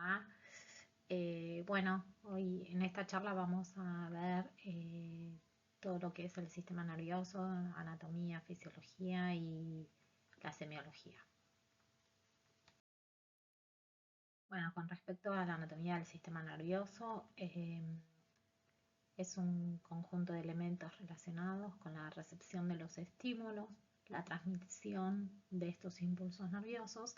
va? Bueno, hoy en esta charla vamos a ver todo lo que es el sistema nervioso, anatomía, fisiología y la semiología. Bueno, con respecto a la anatomía del sistema nervioso, es un conjunto de elementos relacionados con la recepción de los estímulos, la transmisión de estos impulsos nerviosos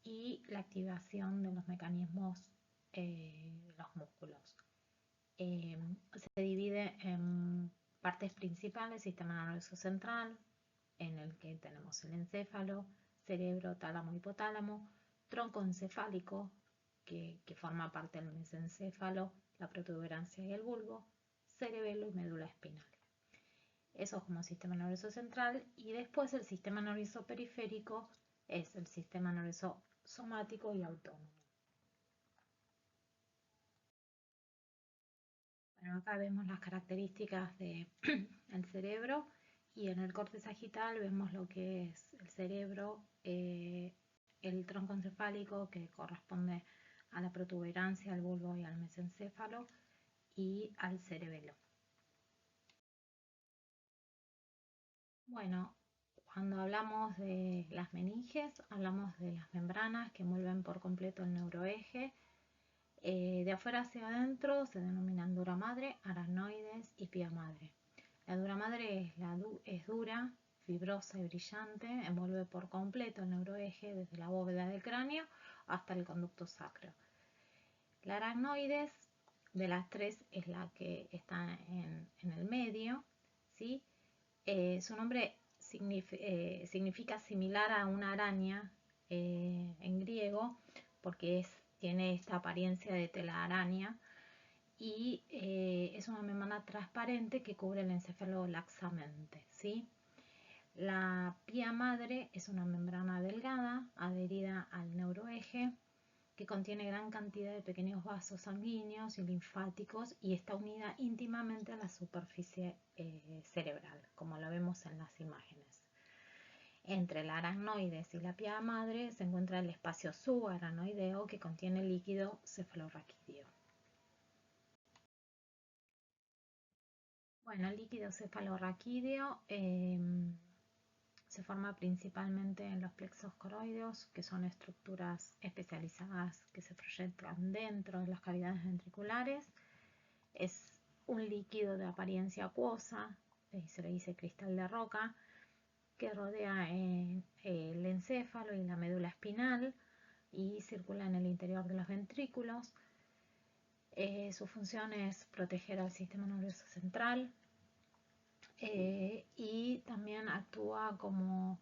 y la activación de los mecanismos de los músculos. Se divide en partes principales, sistema nervioso central, en el que tenemos el encéfalo, cerebro, tálamo, hipotálamo, tronco encefálico, que forma parte del mesencéfalo, la protuberancia y el bulbo, cerebelo y médula espinal. Eso es como sistema nervioso central. Y después el sistema nervioso periférico es el sistema nervioso somático y autónomo. Bueno, acá vemos las características del cerebro y en el córtex sagital vemos lo que es el cerebro, el tronco encefálico que corresponde a la protuberancia, al bulbo y al mesencéfalo y al cerebelo. Bueno, cuando hablamos de las meninges, hablamos de las membranas que envuelven por completo el neuroeje. De afuera hacia adentro se denominan dura madre, aracnoides y pía madre. La dura madre es dura, fibrosa y brillante, envuelve por completo el neuroeje desde la bóveda del cráneo hasta el conducto sacro. La aracnoides de las tres es la que está en el medio, ¿sí? Su nombre significa similar a una araña en griego, porque tiene esta apariencia de telaraña y es una membrana transparente que cubre el encéfalo laxamente, ¿sí? La pía madre es una membrana delgada adherida al neuroeje que contiene gran cantidad de pequeños vasos sanguíneos y linfáticos y está unida íntimamente a la superficie cerebral, como lo vemos en las imágenes. Entre la aracnoides y la pía madre se encuentra el espacio subaracnoideo que contiene líquido cefalorraquídeo. Bueno, el líquido cefalorraquídeo se forma principalmente en los plexos coroideos, que son estructuras especializadas que se proyectan dentro de las cavidades ventriculares. Es un líquido de apariencia acuosa, se le dice cristal de roca, que rodea el encéfalo y la médula espinal y circula en el interior de los ventrículos. Su función es proteger al sistema nervioso central y también actúa como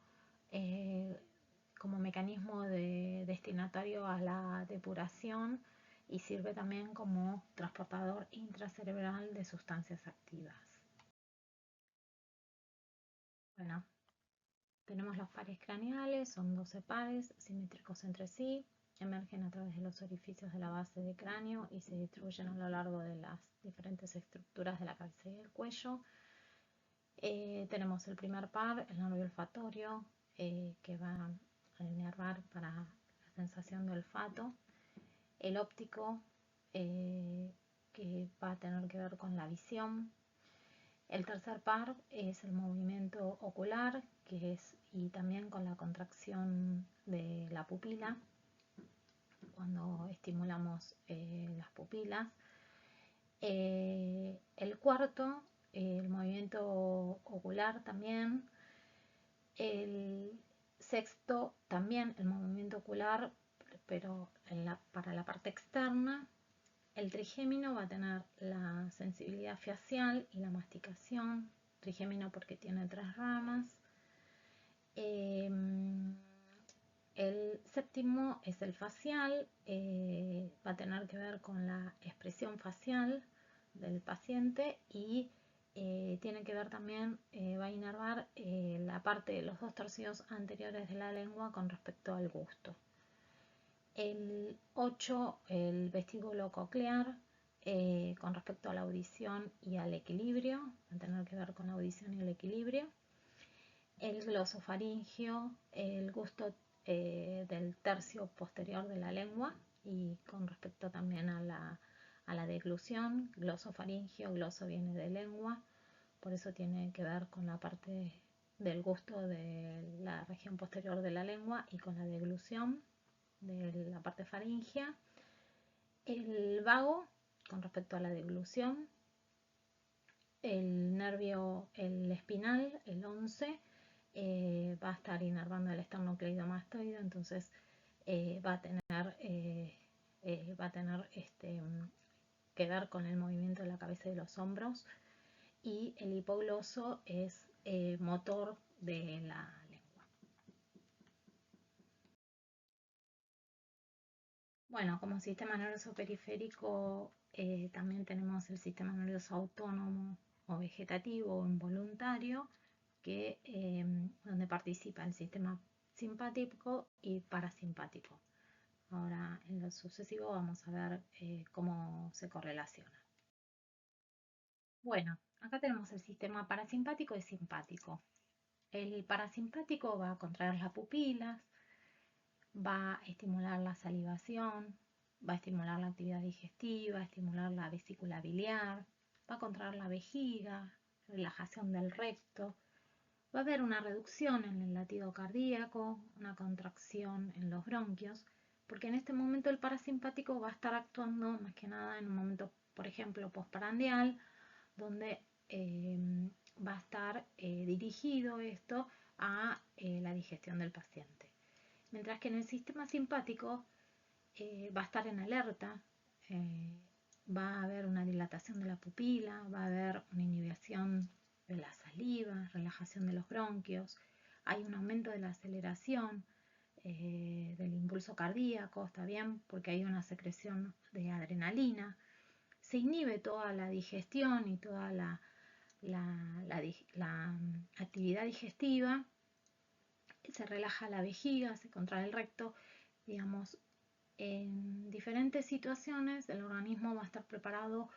mecanismo destinatario a la depuración y sirve también como transportador intracerebral de sustancias activas. Bueno, tenemos los pares craneales, son 12 pares simétricos entre sí, emergen a través de los orificios de la base del cráneo y se distribuyen a lo largo de las diferentes estructuras de la cabeza y el cuello. Tenemos el primer par, el nervio olfatorio, que va a inervar para la sensación de olfato. El óptico, que va a tener que ver con la visión. El tercer par es el movimiento ocular, y también con la contracción de la pupila, cuando estimulamos las pupilas. El cuarto, el movimiento ocular también. El sexto, también el movimiento ocular, pero para la parte externa. El trigémino va a tener la sensibilidad facial y la masticación. Trigémino porque tiene 3 ramas. El séptimo es el facial, va a tener que ver con la expresión facial del paciente y tiene que ver también, va a inervar la parte de los 2 tercios anteriores de la lengua con respecto al gusto. El 8, el vestíbulo coclear, con respecto a la audición y al equilibrio, va a tener que ver con la audición y el equilibrio. El glosofaringio, el gusto del tercio posterior de la lengua, y con respecto también a la deglución, glosofaringio, gloso viene de lengua, por eso tiene que ver con la parte del gusto de la región posterior de la lengua y con la deglución de la parte faringea. El vago, con respecto a la deglución, el nervio, el espinal, el 11, va a estar inervando el esternocleidomastoide, entonces va a tener, que ver con el movimiento de la cabeza y los hombros, y el hipogloso es motor de la lengua. Bueno, como sistema nervioso periférico también tenemos el sistema nervioso autónomo o vegetativo o involuntario, donde participa el sistema simpático y parasimpático. Ahora en lo sucesivo vamos a ver cómo se correlaciona. Bueno, acá tenemos el sistema parasimpático y simpático. El parasimpático va a contraer las pupilas, va a estimular la salivación, va a estimular la actividad digestiva, a estimular la vesícula biliar, va a contraer la vejiga, relajación del recto, va a haber una reducción en el latido cardíaco, una contracción en los bronquios, porque en este momento el parasimpático va a estar actuando más que nada en un momento, por ejemplo, postprandial, donde va a estar dirigido esto a la digestión del paciente. Mientras que en el sistema simpático va a estar en alerta, va a haber una dilatación de la pupila, va a haber una inhibición de la saliva, relajación de los bronquios, hay un aumento de la aceleración, del impulso cardíaco, ¿está bien? Porque hay una secreción de adrenalina, se inhibe toda la digestión y toda la actividad digestiva, se relaja la vejiga, se contrae el recto, digamos, en diferentes situaciones el organismo va a estar preparado,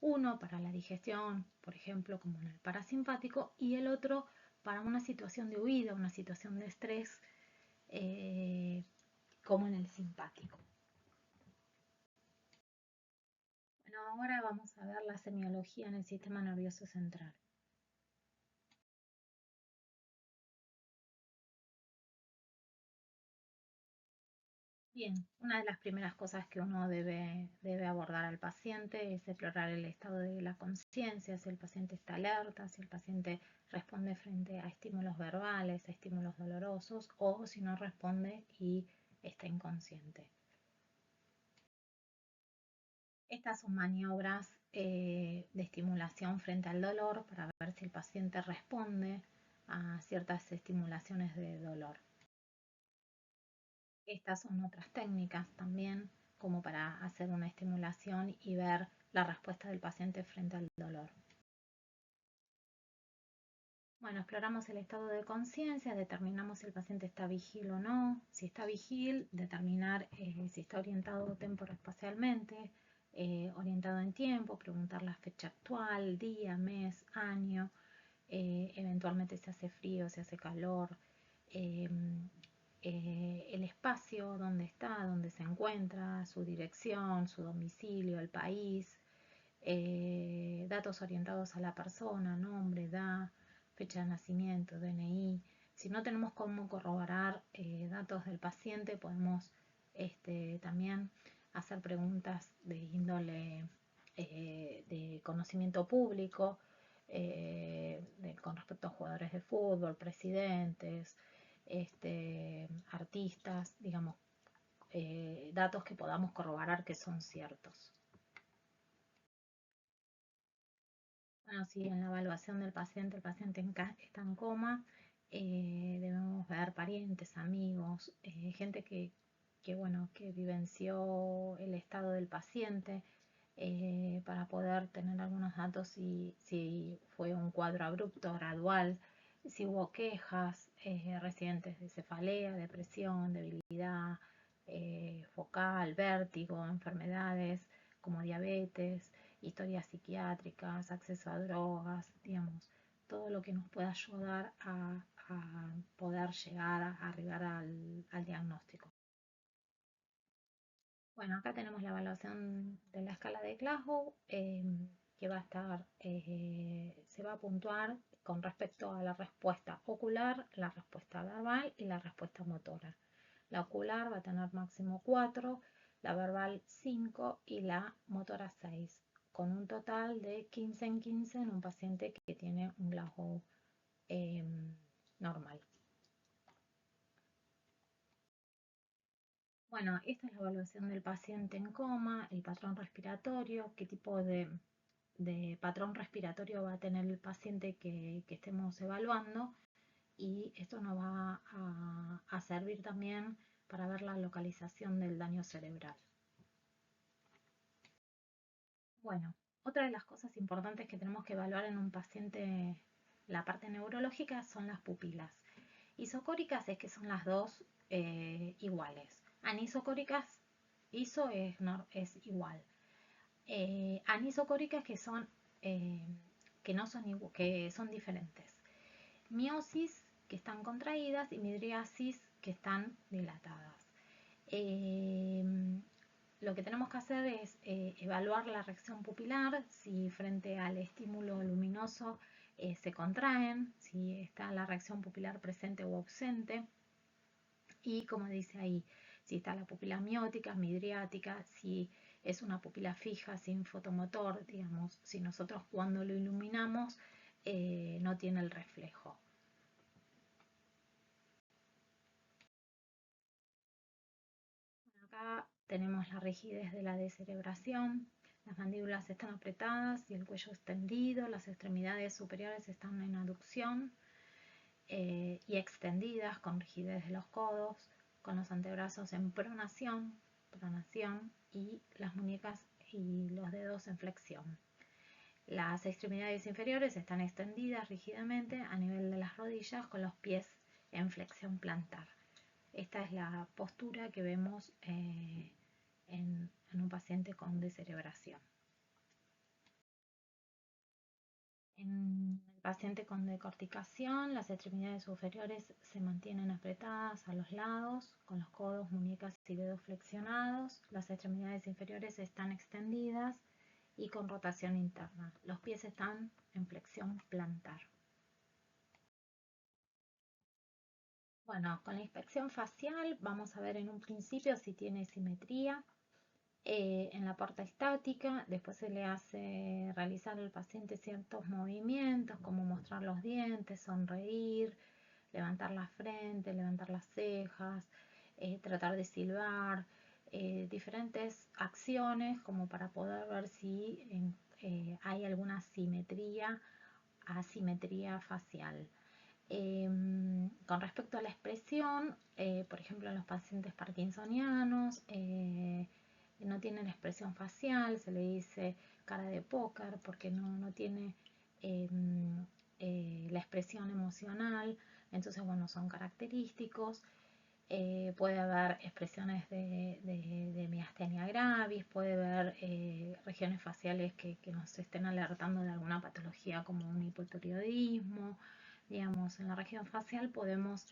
uno para la digestión, por ejemplo, como en el parasimpático, y el otro para una situación de huida, una situación de estrés, como en el simpático. Bueno, ahora vamos a ver la semiología en el sistema nervioso central. Bien, una de las primeras cosas que uno debe abordar al paciente es explorar el estado de la conciencia, si el paciente está alerta, si el paciente responde frente a estímulos verbales, a estímulos dolorosos, o si no responde y está inconsciente. Estas son maniobras de estimulación frente al dolor para ver si el paciente responde a ciertas estimulaciones de dolor. Estas son otras técnicas también como para hacer una estimulación y ver la respuesta del paciente frente al dolor. Bueno, exploramos el estado de conciencia, determinamos si el paciente está vigil o no. Si está vigil, determinar si está orientado temporoespacialmente, orientado en tiempo, preguntar la fecha actual, día, mes, año, eventualmente si hace frío, si hace calor, eh, el espacio donde está, donde se encuentra, su dirección, su domicilio, el país, datos orientados a la persona, nombre, edad, fecha de nacimiento, DNI. Si no tenemos cómo corroborar datos del paciente, podemos también hacer preguntas de índole de conocimiento público, con respecto a jugadores de fútbol, presidentes, artistas, digamos, datos que podamos corroborar que son ciertos. Bueno, sí, en la evaluación del paciente, el paciente está en coma, debemos ver parientes, amigos, gente bueno, que vivenció el estado del paciente, para poder tener algunos datos si fue un cuadro abrupto, gradual, si hubo quejas, residentes de cefalea, depresión, debilidad focal, vértigo, enfermedades como diabetes, historias psiquiátricas, acceso a drogas, digamos, todo lo que nos pueda ayudar a poder llegar a arribar al diagnóstico. Bueno, acá tenemos la evaluación de la escala de Glasgow, que va a estar, se va a puntuar con respecto a la respuesta ocular, la respuesta verbal y la respuesta motora. La ocular va a tener máximo 4, la verbal 5 y la motora 6, con un total de 15 en 15 en un paciente que tiene un Glasgow normal. Bueno, esta es la evaluación del paciente en coma, el patrón respiratorio, qué tipo de patrón respiratorio va a tener el paciente que estemos evaluando, y esto nos va a servir también para ver la localización del daño cerebral. Bueno, otra de las cosas importantes que tenemos que evaluar en un paciente, la parte neurológica, son las pupilas. Isocóricas es que son las dos iguales. Anisocóricas, iso es igual. Anisocóricas que no son que son diferentes. Miosis, que están contraídas, y midriasis, que están dilatadas. Lo que tenemos que hacer es evaluar la reacción pupilar, si frente al estímulo luminoso se contraen, si está la reacción pupilar presente o ausente, y como dice ahí, si está la pupila miótica, midriática, si es una pupila fija sin fotomotor, digamos, si nosotros cuando lo iluminamos no tiene el reflejo. Acá tenemos la rigidez de la descerebración, las mandíbulas están apretadas y el cuello extendido, las extremidades superiores están en aducción y extendidas con rigidez de los codos, con los antebrazos en pronación y las muñecas y los dedos en flexión. Las extremidades inferiores están extendidas rígidamente a nivel de las rodillas con los pies en flexión plantar. Esta es la postura que vemos en un paciente con descerebración. En el paciente con decorticación, las extremidades superiores se mantienen apretadas a los lados, con los codos, muñecas y dedos flexionados. Las extremidades inferiores están extendidas y con rotación interna. Los pies están en flexión plantar. Bueno, con la inspección facial vamos a ver en un principio si tiene simetría en la parte estática. Después se le hace realizar al paciente ciertos movimientos como mostrar los dientes, sonreír, levantar la frente, levantar las cejas, tratar de silbar, diferentes acciones como para poder ver si hay alguna asimetría facial. Con respecto a la expresión, por ejemplo, en los pacientes parkinsonianos, no tienen expresión facial, se le dice cara de póker porque no tiene eh, la expresión emocional, entonces, bueno, son característicos. Puede haber expresiones de miastenia gravis, puede haber regiones faciales que nos estén alertando de alguna patología como un hipotiroidismo. Digamos, en la región facial podemos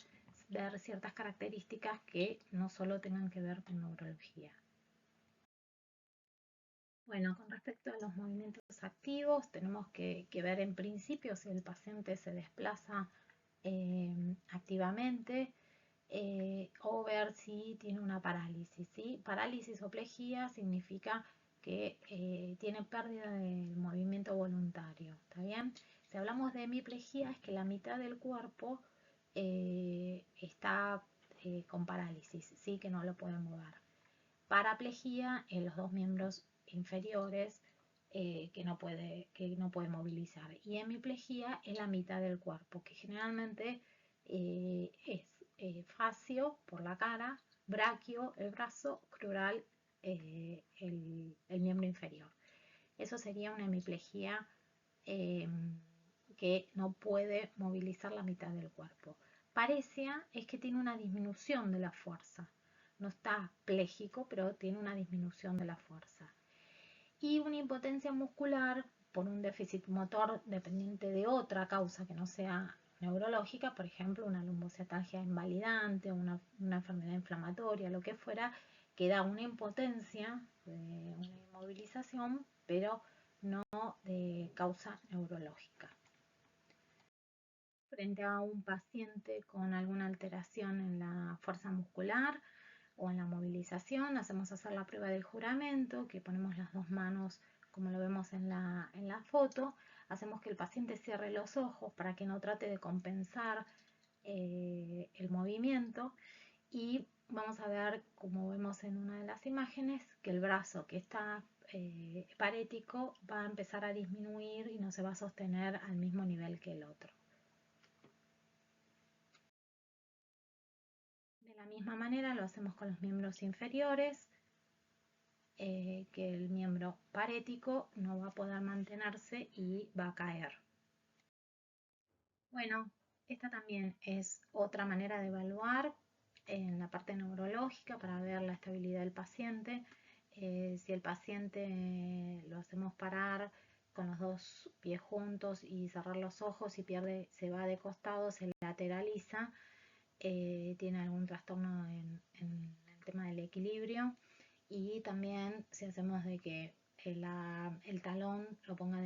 ver ciertas características que no solo tengan que ver con neurología. Bueno, con respecto a los movimientos activos, tenemos que ver en principio si el paciente se desplaza activamente, o ver si tiene una parálisis. ¿Sí? Parálisis o plejía significa que tiene pérdida del movimiento voluntario. ¿Está bien? Si hablamos de hemiplegia, es que la mitad del cuerpo está con parálisis, ¿sí? Que no lo puede mover. Paraplegia en los dos miembros inferiores que no puede movilizar. Y hemiplegia es la mitad del cuerpo, que generalmente es facio por la cara, braquio el brazo, crural el miembro inferior. Eso sería una hemiplegia eh, que no puede movilizar la mitad del cuerpo. Parecia es que tiene una disminución de la fuerza. No está pléjico, pero tiene una disminución de la fuerza. Y una impotencia muscular por un déficit motor dependiente de otra causa que no sea neurológica, por ejemplo, una lumbociatalgia invalidante, una enfermedad inflamatoria, lo que fuera, que da una impotencia, una inmovilización, pero no de causa neurológica. Frente a un paciente con alguna alteración en la fuerza muscular o en la movilización, hacemos hacer la prueba del juramento, que ponemos las dos manos como lo vemos en la foto, hacemos que el paciente cierre los ojos para que no trate de compensar el movimiento, y vamos a ver, como vemos en una de las imágenes, que el brazo que está parético va a empezar a disminuir y no se va a sostener al mismo nivel que el otro. De la misma manera lo hacemos con los miembros inferiores, que el miembro parético no va a poder mantenerse y va a caer. Bueno, esta también es otra manera de evaluar en la parte neurológica para ver la estabilidad del paciente. Si el paciente lo hacemos parar con los dos pies juntos y cerrar los ojos y se va de costado, se lateraliza, tiene algún trastorno en el tema del equilibrio. Y también si hacemos de que el talón lo ponga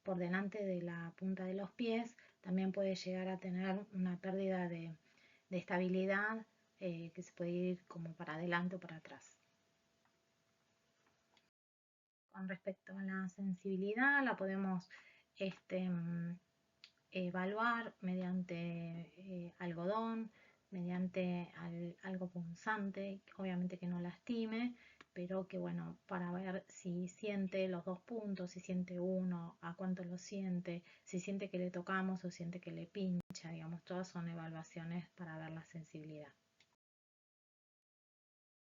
por delante de la punta de los pies, también puede llegar a tener una pérdida de estabilidad, que se puede ir como para adelante o para atrás. Con respecto a la sensibilidad, la podemos evaluar mediante algodón, mediante algo punzante, obviamente que no lastime, pero que bueno, para ver si siente los dos puntos, si siente uno, a cuánto lo siente, si siente que le tocamos o siente que le pincha, digamos, todas son evaluaciones para ver la sensibilidad.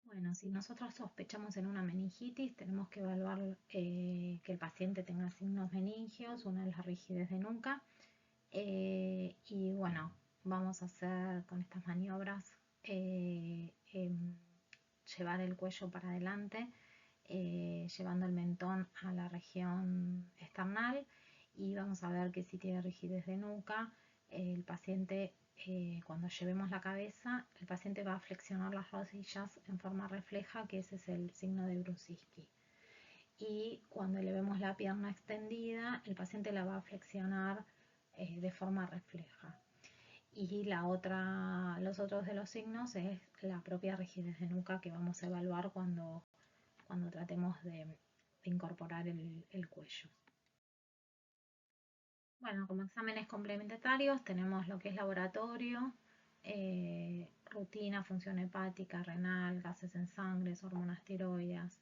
Bueno, si nosotros sospechamos en una meningitis, tenemos que evaluar que el paciente tenga signos meningios, una de las rigidez de nuca. Y bueno, vamos a hacer con estas maniobras, llevar el cuello para adelante, llevando el mentón a la región esternal, y vamos a ver que si tiene rigidez de nuca, el paciente, cuando llevemos la cabeza, el paciente va a flexionar las rodillas en forma refleja, que ese es el signo de Brusicki. Y cuando le vemos la pierna extendida, el paciente la va a flexionar de forma refleja. Y los otros de los signos es la propia rigidez de nuca, que vamos a evaluar cuando tratemos de incorporar el cuello. Bueno, como exámenes complementarios tenemos lo que es laboratorio, rutina, función hepática, renal, gases en sangre, hormonas tiroideas,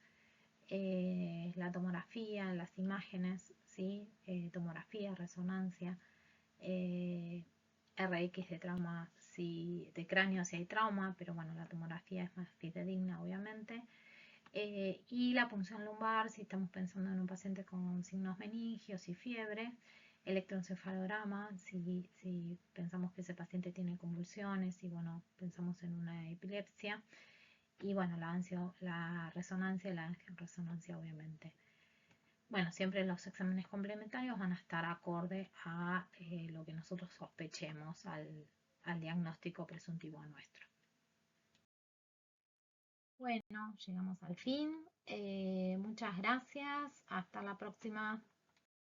la tomografía, las imágenes, ¿sí? Tomografía, resonancia, RX de trauma, de cráneo si hay trauma, pero bueno, la tomografía es más fidedigna, obviamente. Y la punción lumbar, si estamos pensando en un paciente con signos meningios y fiebre. Electroencefalograma, si pensamos que ese paciente tiene convulsiones y bueno, pensamos en una epilepsia. Y bueno, la resonancia y la angioresonancia, obviamente. Bueno, siempre los exámenes complementarios van a estar acorde a lo que nosotros sospechemos, al diagnóstico presuntivo nuestro. Bueno, llegamos al fin. Muchas gracias. Hasta la próxima.